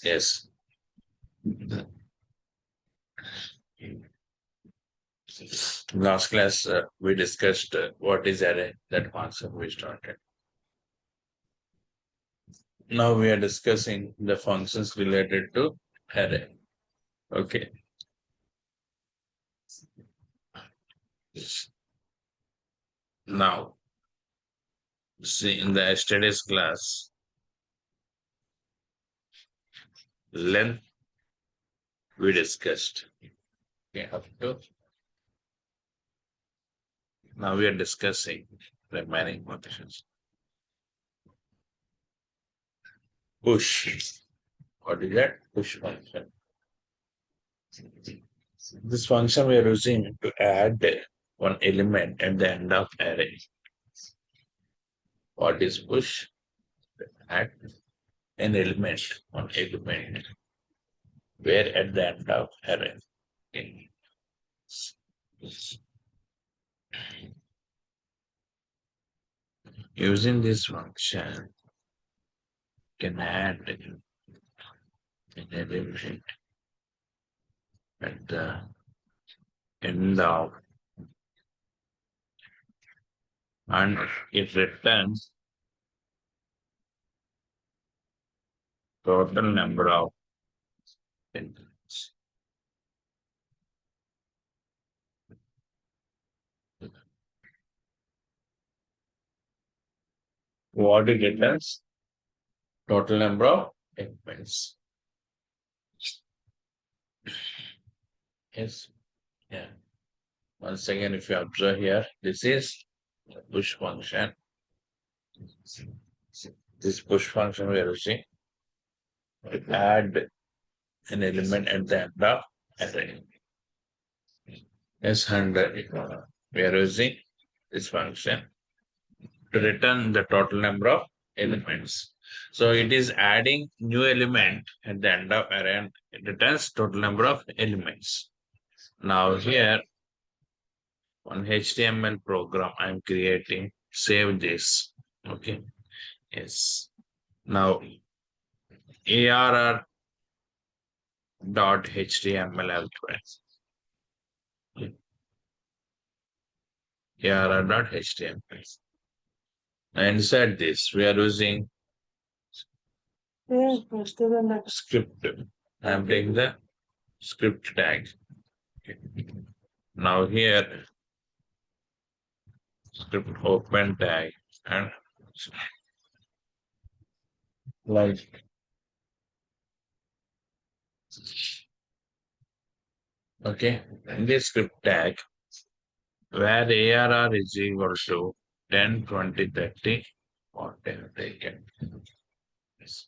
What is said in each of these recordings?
Yes. Last class, we discussed what is array, that concept we started. Now we are discussing the functions related to array. Okay. Now, see, in the yesterday's class, length we discussed. Okay, up to now we are discussing remaining functions. Push. What is that? Push function. This function we are using to add one element at the end of array. What is push? Add an element on element where at the end of array. Okay. Using this function, can add an element at the end of, and it returns total number of elements. What it returns? Total number of elements. Yes. Yeah. Once again, if you observe here, this is the push function. This push function we are using to add an element at the end of array. Yes, and we are using this function to return the total number of elements. So it is adding new element at the end of array and it returns total number of elements. Now here, one HTML program I'm creating, save this. Okay. Yes. Now ARR.html element. ARR.html. Inside this, we are using script. I'm taking the script tag. Okay. Now here, script open tag and like okay, in this script tag where ARR is equal to 10, 20, 30, whatever taken. Yes.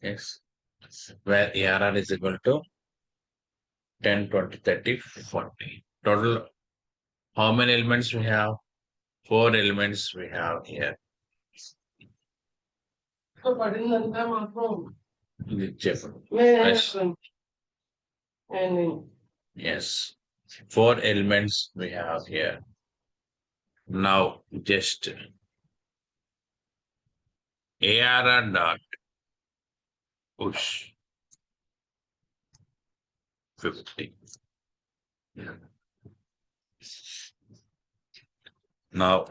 Yes. Where ARR is equal to 10, 20, 30, 40. Total, how many elements we have? 4 elements we have here. Yes. Yes. 4 elements we have here. Now just ARR dot push 50. Now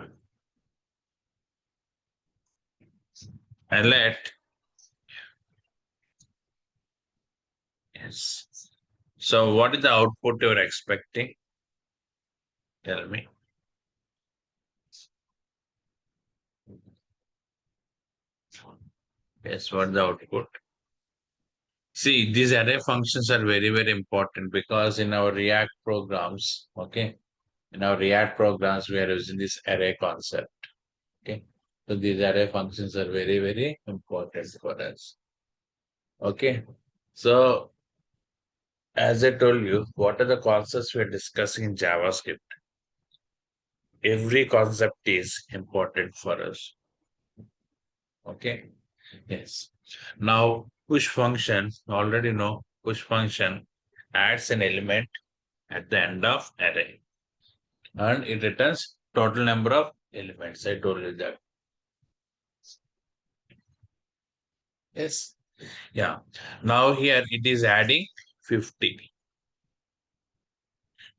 I let yes. So what is the output you're expecting? Tell me. Yes, what is the output? See, these array functions are very, very important because in our React programs, okay, in our React programs, we are using this array concept. Okay. So these array functions are very, very important for us. Okay. So as I told you, what are the concepts we're discussing in JavaScript? Every concept is important for us. Okay. Yes. Now, push function, already know push function adds an element at the end of array. and it returns total number of elements. I told you that. Yes. Yeah. Now here it is adding 50.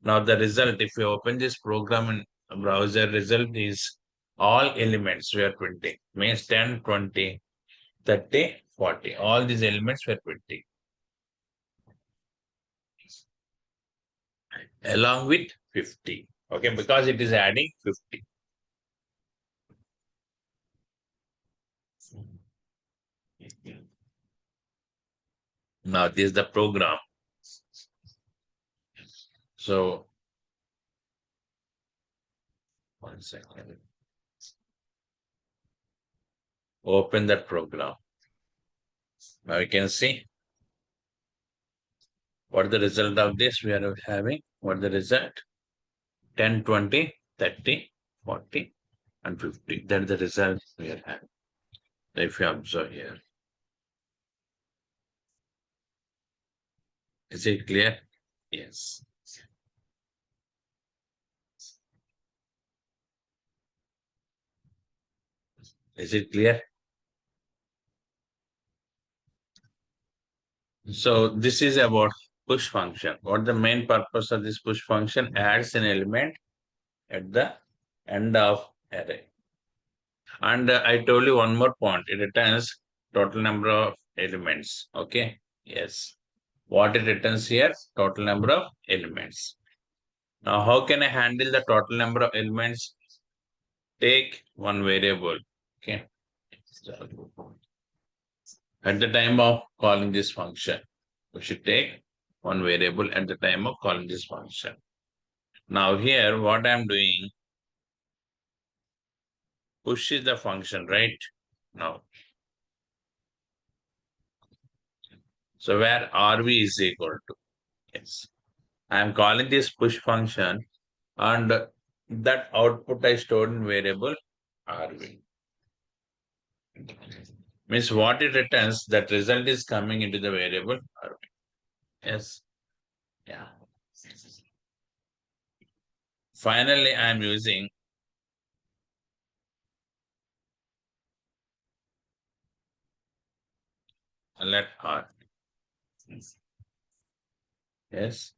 Now the result, if you open this program in a browser, result is all elements we are printing. Means 10, 20, 30, 40. All these elements were printing. Along with 50. Okay, because it is adding 50. Now this is the program. So 1 second. Open that program. Now you can see what the result of this we are having. What the result? 10, 20, 30, 40, and 50. That's the result we are having. If you observe here. Is it clear? Yes. Is it clear? So this is about push function. What the main purpose of this push function? Adds an element at the end of array. And I told you one more point. It returns total number of elements. Okay. Yes. What it returns here? Total number of elements. Now, how can I handle the total number of elements? Take one variable. Okay. At the time of calling this function, we should take one variable at the time of calling this function. Now here, what I'm doing, push is the function, right? Now, so where RV is equal to, yes. I'm calling this push function and that output I stored in variable RV. Means what it returns, that result is coming into the variable RV. Yes. Yeah. Finally, I'm using let R. Yes.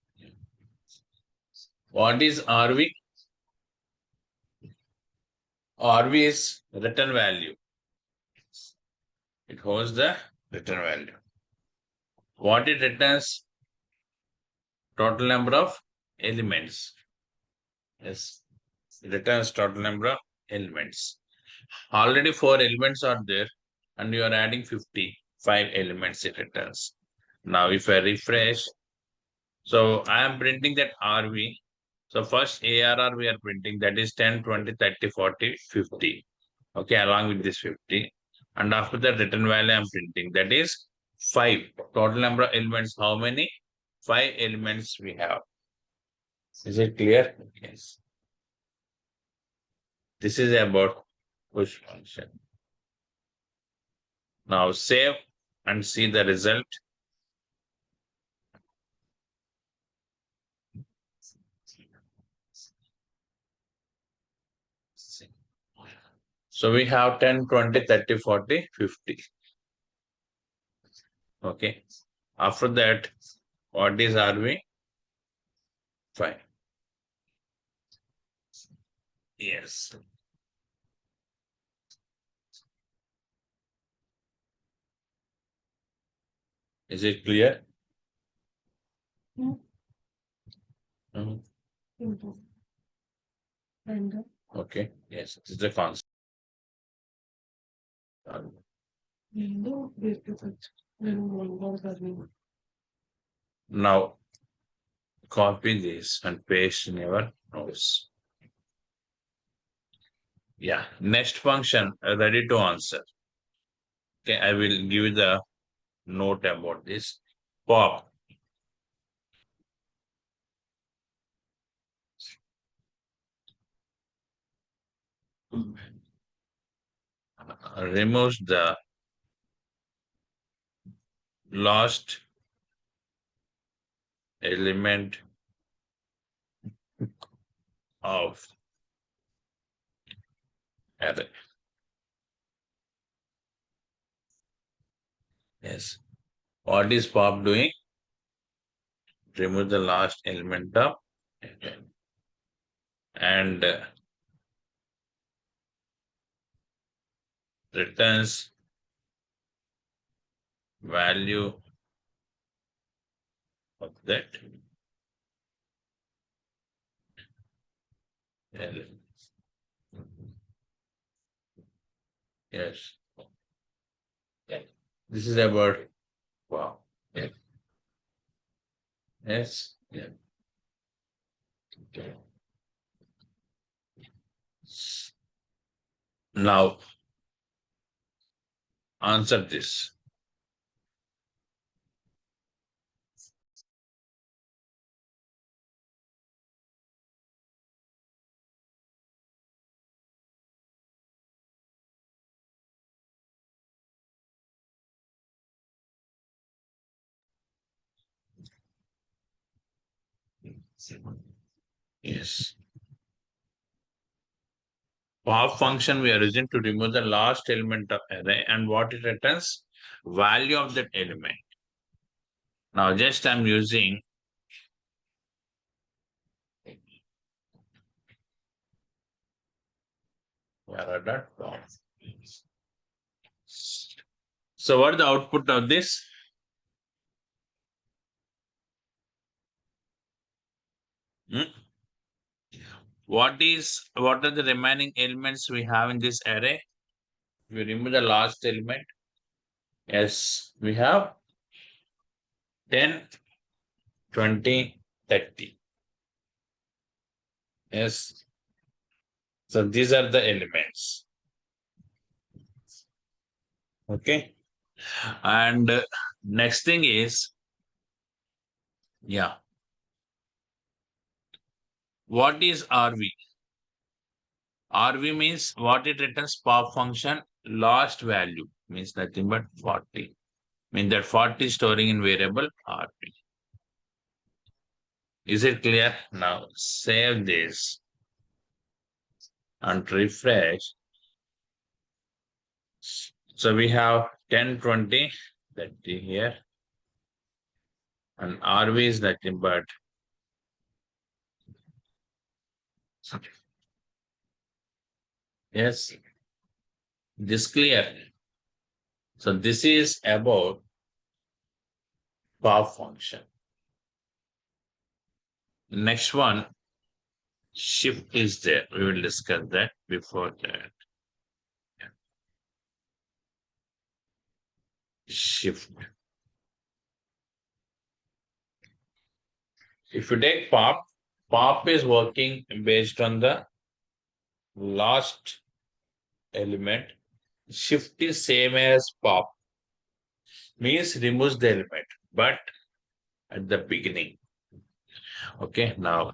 What is RV? RV is return value. It holds the return value. What it returns? Total number of elements. Yes. It returns total number of elements. Already 4 elements are there and you are adding 55 elements it returns. Now if I refresh, so I am printing that RV. So first ARR we are printing, that is 10, 20, 30, 40, 50. Okay, along with this 50. And after that return value I am printing, that is 5. Total number of elements, how many? 5 elements we have. Is it clear? Yes. This is about push function. Now save and see the result. So we have 10, 20, 30, 40, 50. Okay. After that, what is RV? 5. Yes. Is it clear? Mhm. Okay. Yes, this is the concept. Now copy this and paste in your notes. Yeah. Next function, ready to answer. Okay, I will give you the note about this. Pop. Removes the last element of array. Yes. What is pop doing? Remove the last element of array and returns value of that element. Yes. Yeah. This is about wow. Yeah. Yes. Yeah. Okay. Now answer this. Yes. Pop function we are using to remove the last element of array and what it returns? Value of that element. Now just I'm using var.pop. So what is the output of this? Hmm? What are the remaining elements we have in this array? We remove the last element. Yes, we have 10, 20, 30. Yes. So these are the elements. Okay. And next thing is, yeah. What is RV? RV means what it returns pop function last value means nothing but 40. Mean that 40 storing in variable RV. Is it clear? Now save this and refresh. So we have 10, 20, 30 here. And RV is nothing but yes, this clear. So this is about pop function. Next one, shift is there. We will discuss that before that. Shift. If you take pop, pop is working based on the last element. Shift is same as pop. Means removes the element, but at the beginning. Okay, now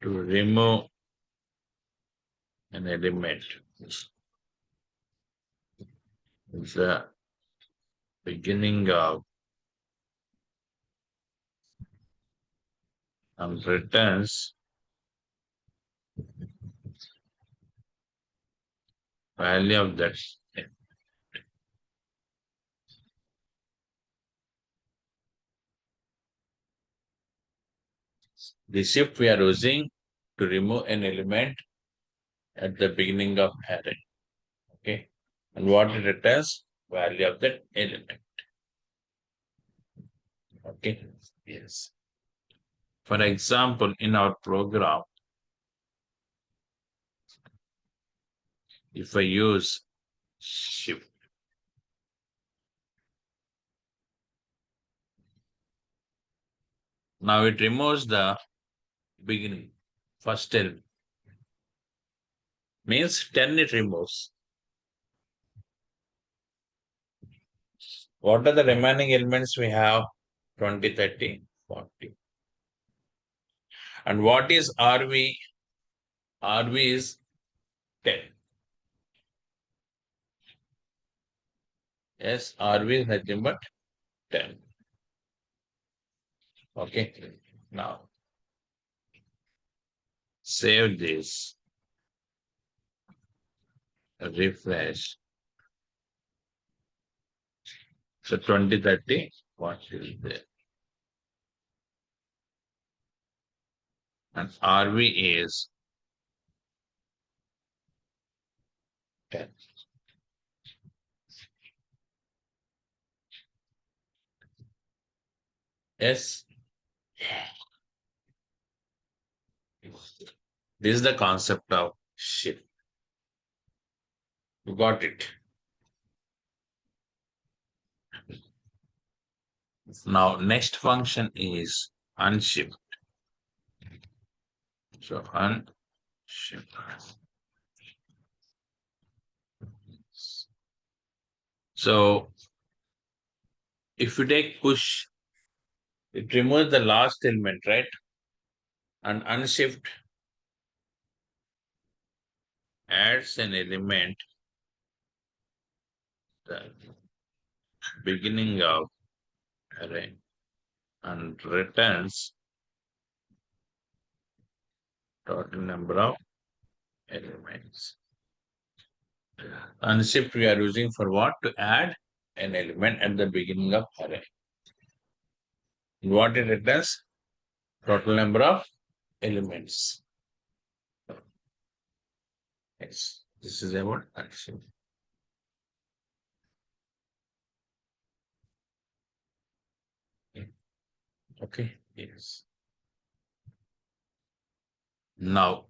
to remove an element is the beginning of and returns value of that. The shift we are using to remove an element at the beginning of array. Okay. And what it returns? Value of that element. Okay. Yes. For example, in our program, if I use shift, now it removes the beginning, first element. Means 10 it removes. What are the remaining elements we have? 20, 30, 40. And what is RV? RV is 10. Yes, RV is nothing but 10. Okay. Now, save this, refresh. So 2030, what is there? And RV is 10. Yes. This is the concept of shift. You got it. Now, next function is unshift. So, unshift. So, if you take push, it removes the last element, right? And unshift adds an element, the beginning of array, and returns total number of elements. Unshift we are using for what? To add an element at the beginning of array. What it returns? Total number of elements. Yes, this is about unshift. Okay, yes. Now,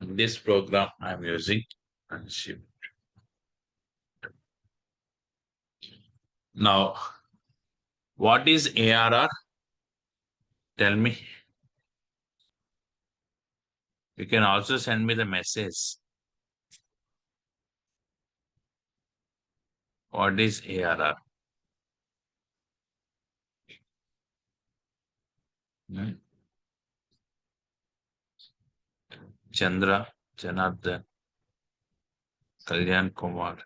in this program, I'm using unshift. Now, what is ARR? Tell me. You can also send me the message. What is ARR? Chandra, Janardhan, Kalyan Kumar.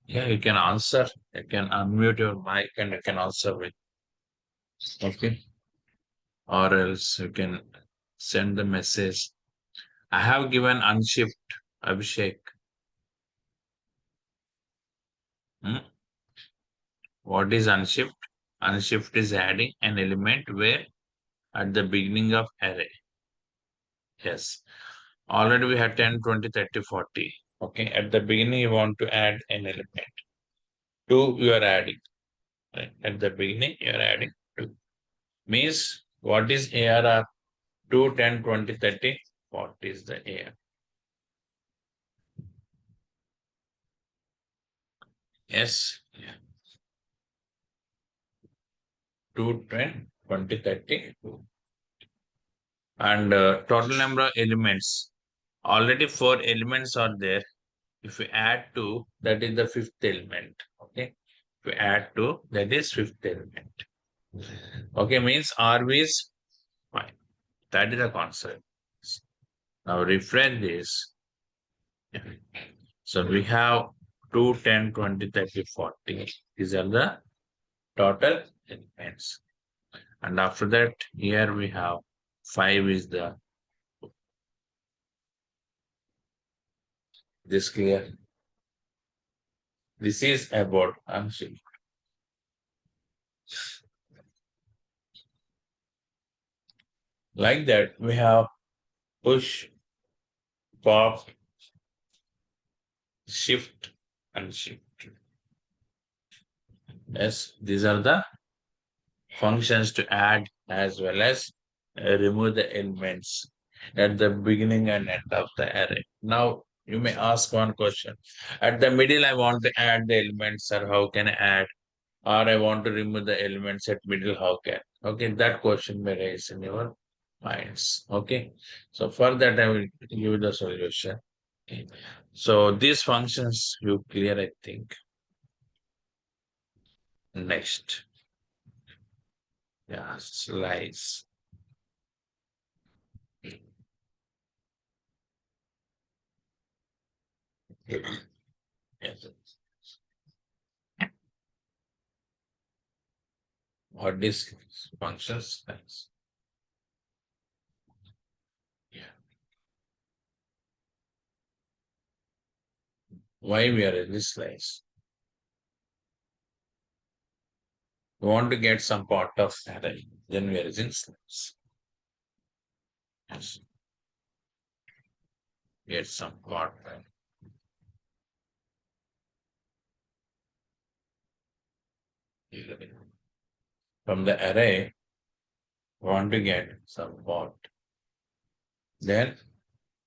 Yeah, you can answer. You can unmute your mic and you can answer it. Okay. Or else you can send the message. I have given unshift, Abhishek. What is unshift? Unshift is adding an element where at the beginning of array. Yes. Already we had 10, 20, 30, 40. Okay. At the beginning, you want to add an element. 2, you are adding. Right? At the beginning, you are adding 2. Means what is ARR? 2, 10, 20, 30. What is the ARR? Yes. 2, 10, 20, 30. And total number of elements. Already 4 elements are there. If we add 2, that is the 5th element. Okay. If we add 2, that is 5th element. Okay, means RV is fine. That is the concept. Now refresh this. So we have 2, 10, 20, 30, 40. These are the total elements. And after that, here we have 5 is the this clear. This is about unshift. Like that, we have push, pop, shift, and shift. Yes, these are the functions to add as well as remove the elements at the beginning and end of the array. Now, you may ask one question. At the middle, I want to add the elements, or how can I add? Or I want to remove the elements at middle, how can? Okay, that question may raise in your minds. Okay, so for that, I will give you the solution. Okay. So these functions you clear, I think. Next. Yeah, slice. Yes. What is function slice? Yeah. Why we are in this slice? We want to get some part of array. Then we are using slice. Yes. Get some part. From the array, we want to get some part. Then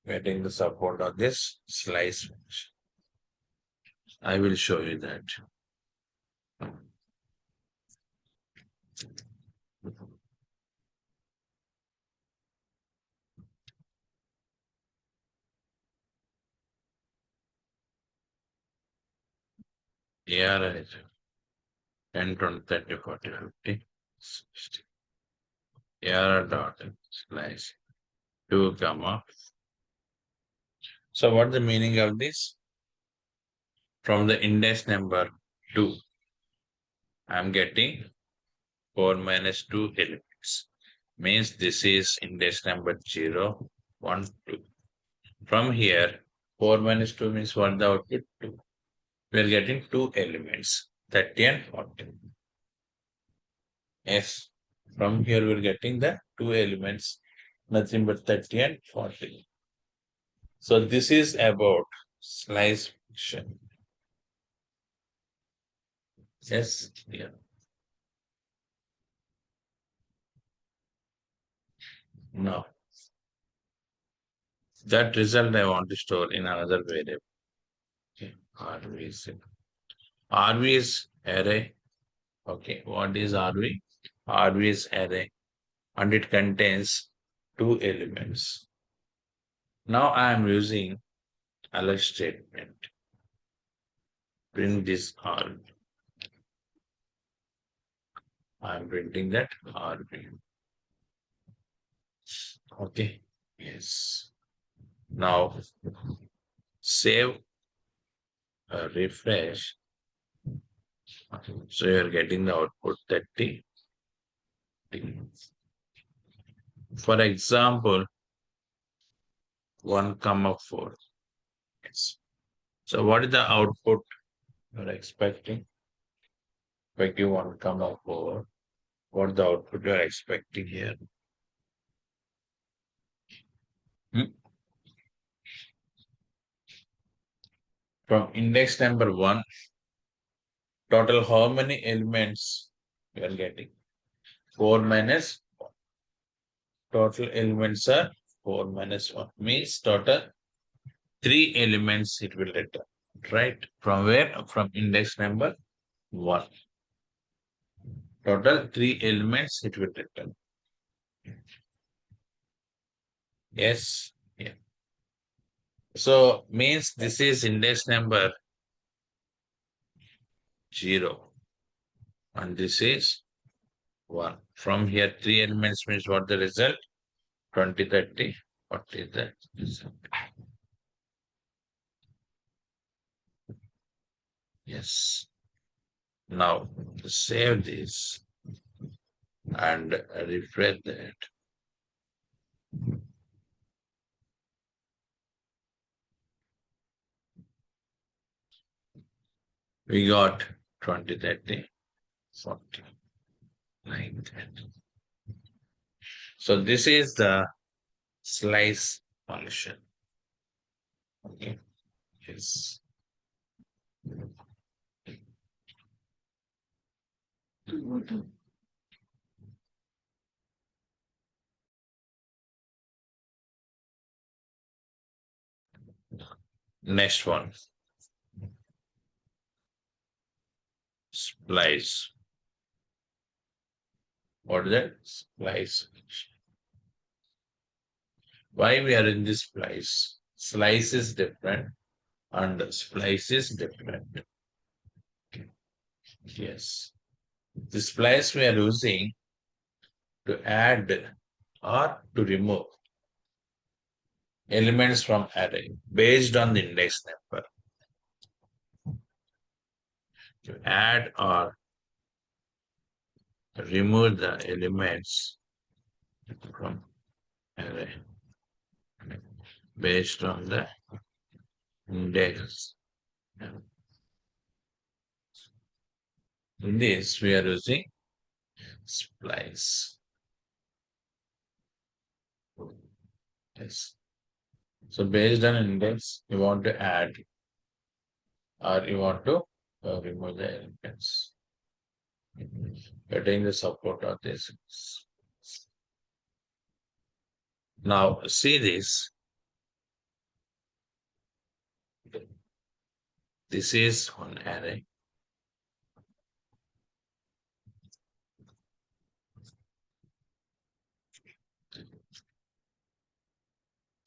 getting the support of this slice function. I will show you that. AR is 10, 20, 30, 40, 50, 60. AR dot slice 2 comma. So what's the meaning of this? From the index number 2, I'm getting 4 minus 2 elements. Means this is index number 0, 1, 2. From here, 4 minus 2 means what the output? 2. We are getting 2 elements, 30 and 40. Yes. From here, we're getting the 2 elements, nothing but 30 and 40. So this is about slice function. Yes, yeah. Now, that result I want to store in another variable. Okay, RV is RV is array. Okay, what is RV? RV is array and it contains 2 elements. Now I am using alert statement. Print this RV. I am printing that RV. Okay, yes. Now save, refresh. So you're getting the output 30. For example, 1 comma 4. Yes. So what is the output you're expecting? If I give 1 comma 4, what the output you're expecting here? Hmm? From index number 1, total how many elements you are getting? 4 minus 1. Total elements are 4 minus 1. Means total 3 elements it will return. Right? From where? From index number 1. Total 3 elements it will return. Yes. Yeah. So means this is index number 0 and this is 1. From here 3 elements means what the result? 20, 30. What is that result? Yes. Now save this and refresh that. We got 20, 30, 40, 9, 10. So this is the slice function. Okay. Yes. Next one. Splice. What is that? Splice. Why we are in this splice? Slice is different and splice is different. Yes. The splice we are using to add or to remove elements from array based on the index number. To add or remove the elements from array based on the index. In this, we are using splice. Yes. So based on index, you want to add or you want to remove the elements. Getting the support of this. Now see this. This is one array.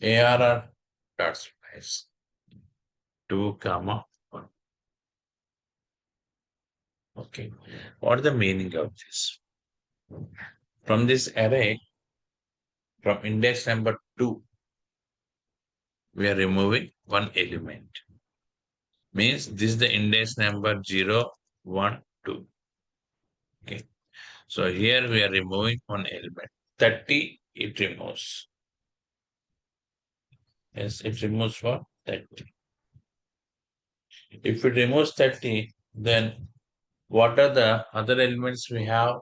ARR dot splice 2 comma 1. Okay. What is the meaning of this? From this array, from index number 2, we are removing one element. Means this is the index number 0, 1, 2. Okay. So here we are removing one element. 30 it removes. Yes, it removes for 30. If it removes 30, then what are the other elements we have?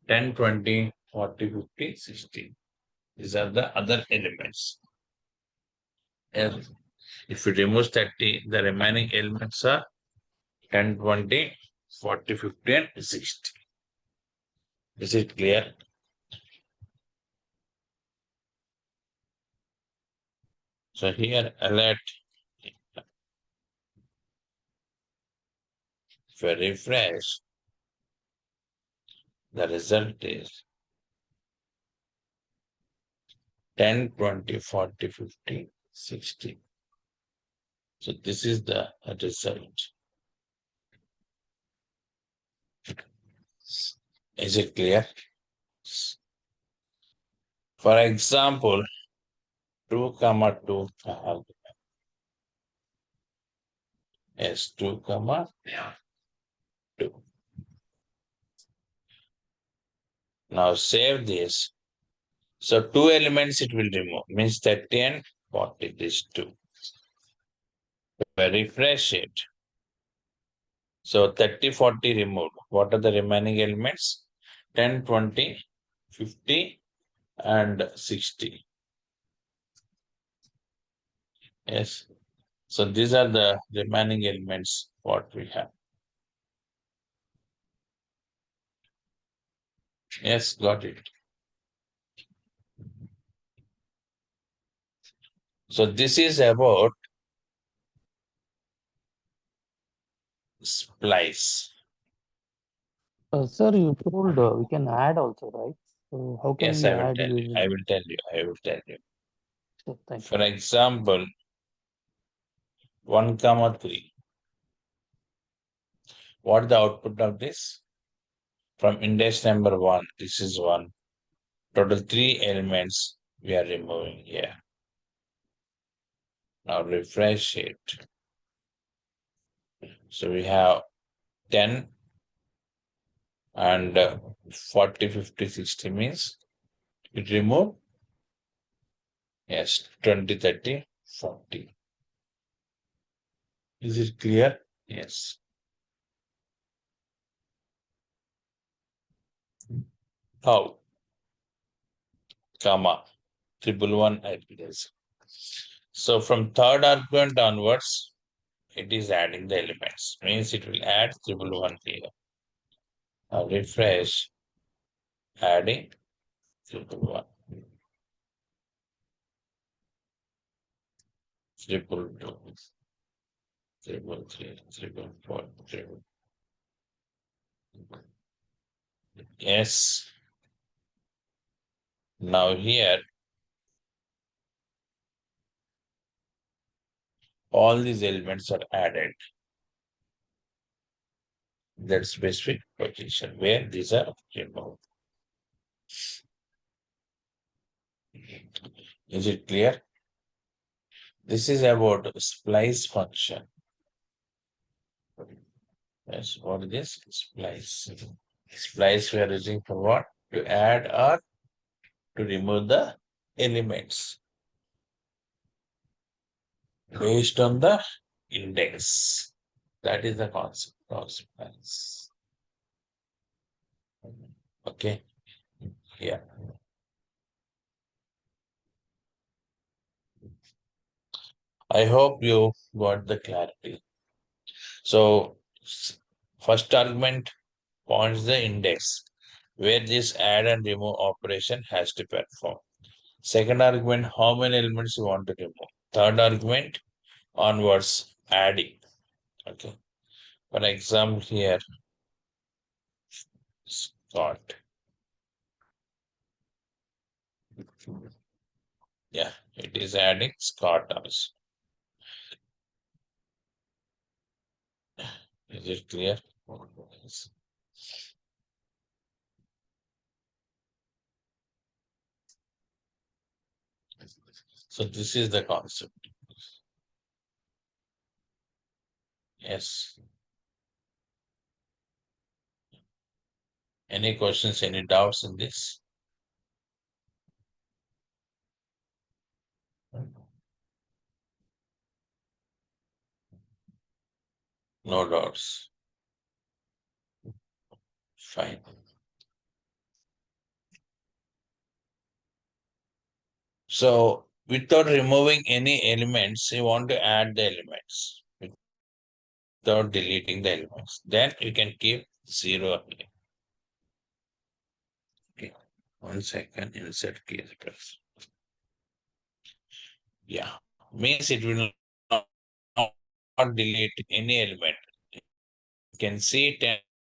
10, 20, 40, 50, 60. These are the other elements. And if it removes 30, the remaining elements are 10, 20, 40, 50, and 60. Is it clear? So here alert. If I refresh, the result is 10, 20, 40, 50, 60. So this is the result. Is it clear? For example, 2 comma 2. Yes, 2 comma 2. Now save this. So 2 elements it will remove, means 30 and 40, these 2. If I refresh it, so 30, 40 removed. What are the remaining elements? 10, 20, 50, and 60. Yes. So these are the remaining elements what we have. Yes, got it. So this is about splice. Sir, you told we can add also, right? So how can Yes, we I will add tell you. I using? will tell you. I will tell you. So thank you. For example, 1 comma 3. What the output of this? From index number 1, this is 1. Total 3 elements we are removing here. Now refresh it. So we have 10 and 40, 50, 60 means it remove. Yes, 20, 30, 40. Is it clear? Yes. How? Comma. 111 IPS. So from third argument onwards, it is adding the elements. Means it will add 111 here. Now refresh, adding 111. 222, 333, 314, 3. Yes. Now here, all these elements are added. That specific position where these are removed. Is it clear? This is about splice function. Yes, what is this? Splice. Splice we are using for what? To add or to remove the elements based on the index. That is the concept of splice. Okay. Yeah. I hope you got the clarity. So first argument points the index where this add and remove operation has to perform. Second argument, how many elements you want to remove. Third argument, onwards, adding. Okay. For example, here, Scott. Yeah, it is adding Scott also. Is it clear? So this is the concept. Yes. Any questions, any doubts in this? No doubts. Fine. So without removing any elements, you want to add the elements without deleting the elements. Then you can keep 0 here. Okay. 1 second, insert case press. Yeah. Means it will not delete any element. You can see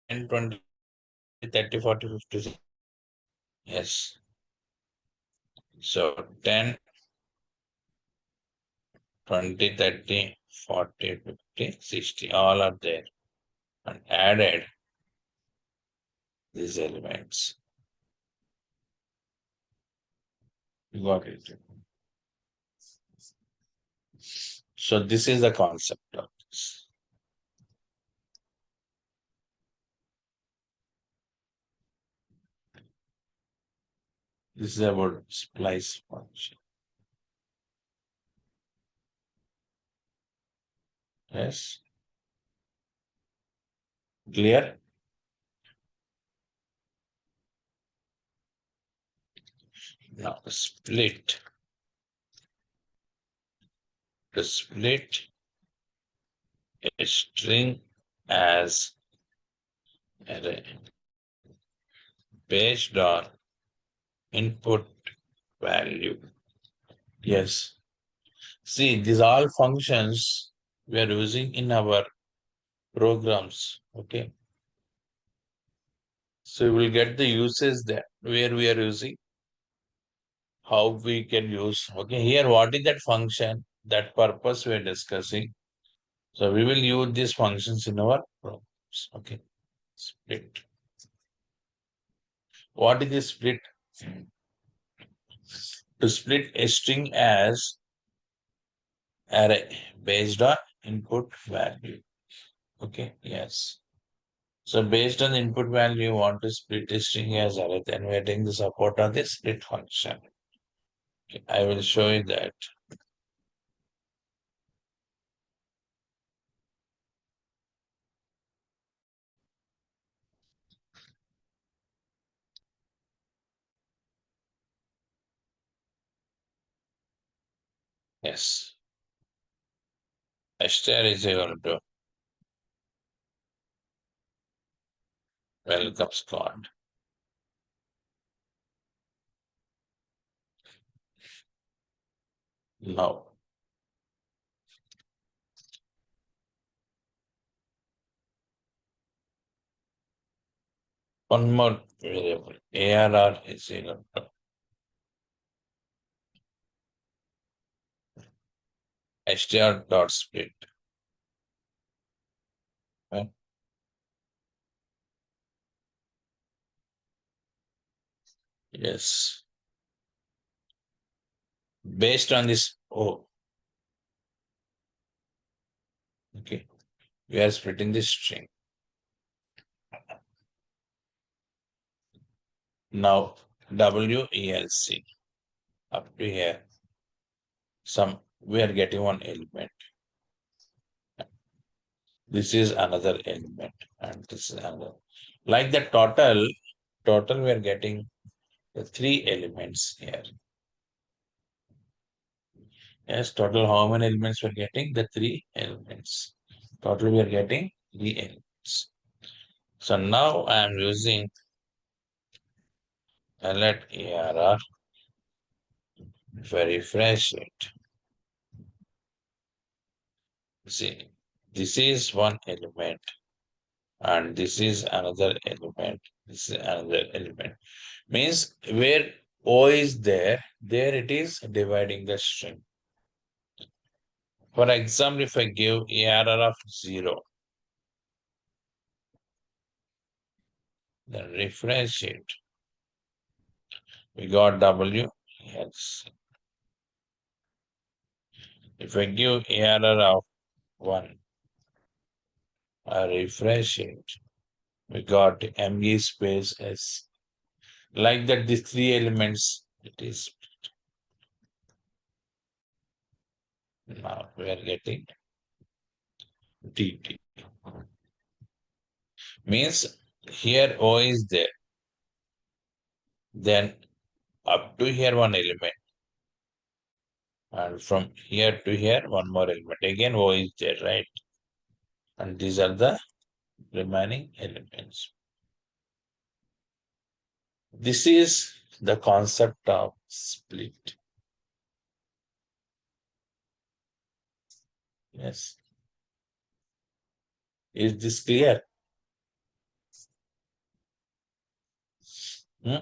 10, 20, 30, 40, 50. Yes. So 10, 20, 30, 40, 50, 60, all are there and added these elements. You got it. So this is the concept of this. This is about splice function. Yes. Clear? Now split. To split a string as array based on input value. Yes. See, these all functions we are using in our programs. Okay. So we will get the uses there where we are using, how we can use. Okay. Here, what is that function? That purpose we are discussing. So we will use these functions in our programs. Okay. Split. What is the split? To split a string as array based on input value. Okay. Yes. So based on the input value, you want to split a string as array, then we are taking the support of the split function. Okay. I will show you that. Yes. Esther is equal to welcome Scott. Now, one more variable, ARR is equal to str dot split. Right? Yes. Based on this, oh, okay, we are splitting this string. Now, WELC up to here. We are getting one element. This is another element, and this is another. Like the total we are getting the 3 elements here. Yes, total how many elements we're getting? The 3 elements. Total we are getting 3 elements. So now I am using let ARR. If I refresh it, see, this is one element, and this is another element. This is another element. Means where O is there it is dividing the string. For example, if I give ARR of 0, then refresh it. We got W. Yes. If I give ARR of 1, I refresh it. We got ME space S. Like that, these 3 elements, it is. Now we are getting DT. Means here O is there. Then up to here one element. And from here to here one more element. Again O is there, right? And these are the remaining elements. This is the concept of split. Yes. Is this clear? Hmm?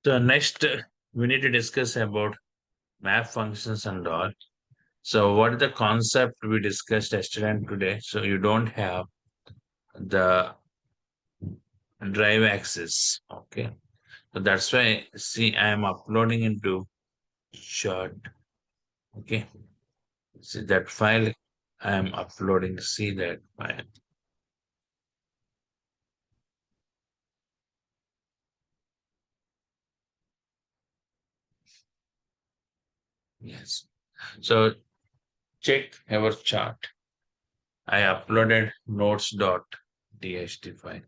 So next, we need to discuss about map functions and all. So what is the concept we discussed yesterday and today? So you don't have the drive access. Okay. So that's why, see, I am uploading into chart. Okay. See that file I am uploading. See that file. Yes. So check our chart. I uploaded notes.txt file.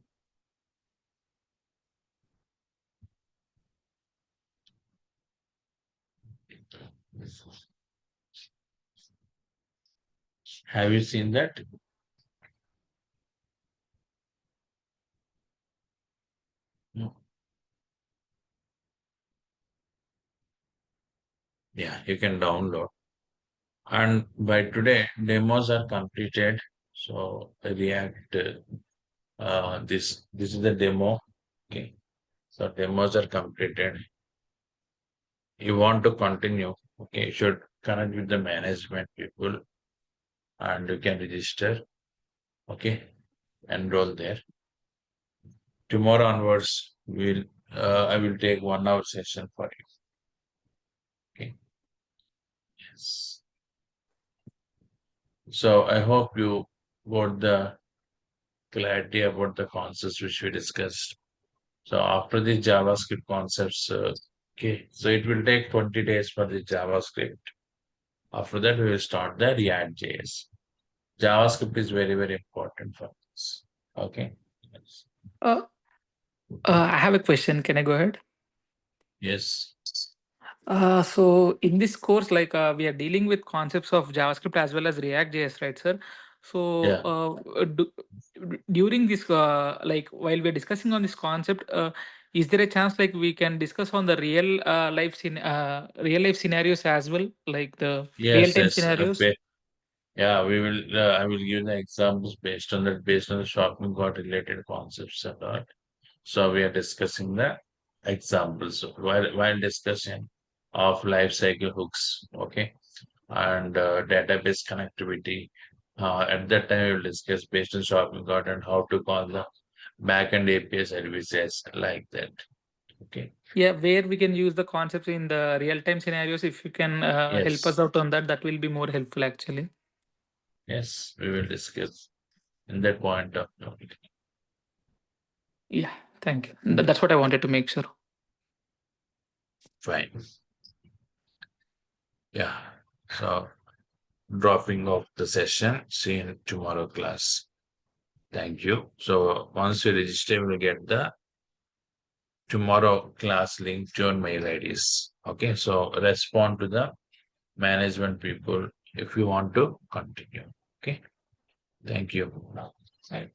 Have you seen that? No. Yeah, you can download. And by today, demos are completed. So React, this is the demo. Okay. So demos are completed. You want to continue. Okay. You should connect with the management people and you can register. Okay. Enroll there. Tomorrow onwards, I will take 1 hour session for you. Okay. Yes. So I hope you got the clarity about the concepts which we discussed. So after the JavaScript concepts, okay, so it will take 20 days for the JavaScript. After that, we will start the React JS. JavaScript is very, very important for us. Okay. Yes. Uh, I have a question. Can I go ahead? Yes. So in this course, like we are dealing with concepts of JavaScript as well as React JS, right, sir? So during this, like while we're discussing on this concept, is there a chance like we can discuss on the real life scenarios as well, like the real Yes, time yes. scenarios? Yeah, we will. I will give the examples based on the shopping cart related concepts and all. So we are discussing that. examples while discussing of life cycle hooks, okay, and database connectivity. At that time, we will discuss based on shopping cart and how to call the backend API services like that. Okay. Yeah, where we can use the concepts in the real-time scenarios. If you can help us Yes. out on that, that will be more helpful actually. Yes, we will discuss in that point of topic. Yeah, thank you. That's what I wanted to make sure. Fine. Yeah. So dropping off the session. See you in tomorrow class. Thank you. So once you register, we'll get the tomorrow class link to your mail IDs. Okay. So respond to the management people if you want to continue. Okay. Thank you. Bye.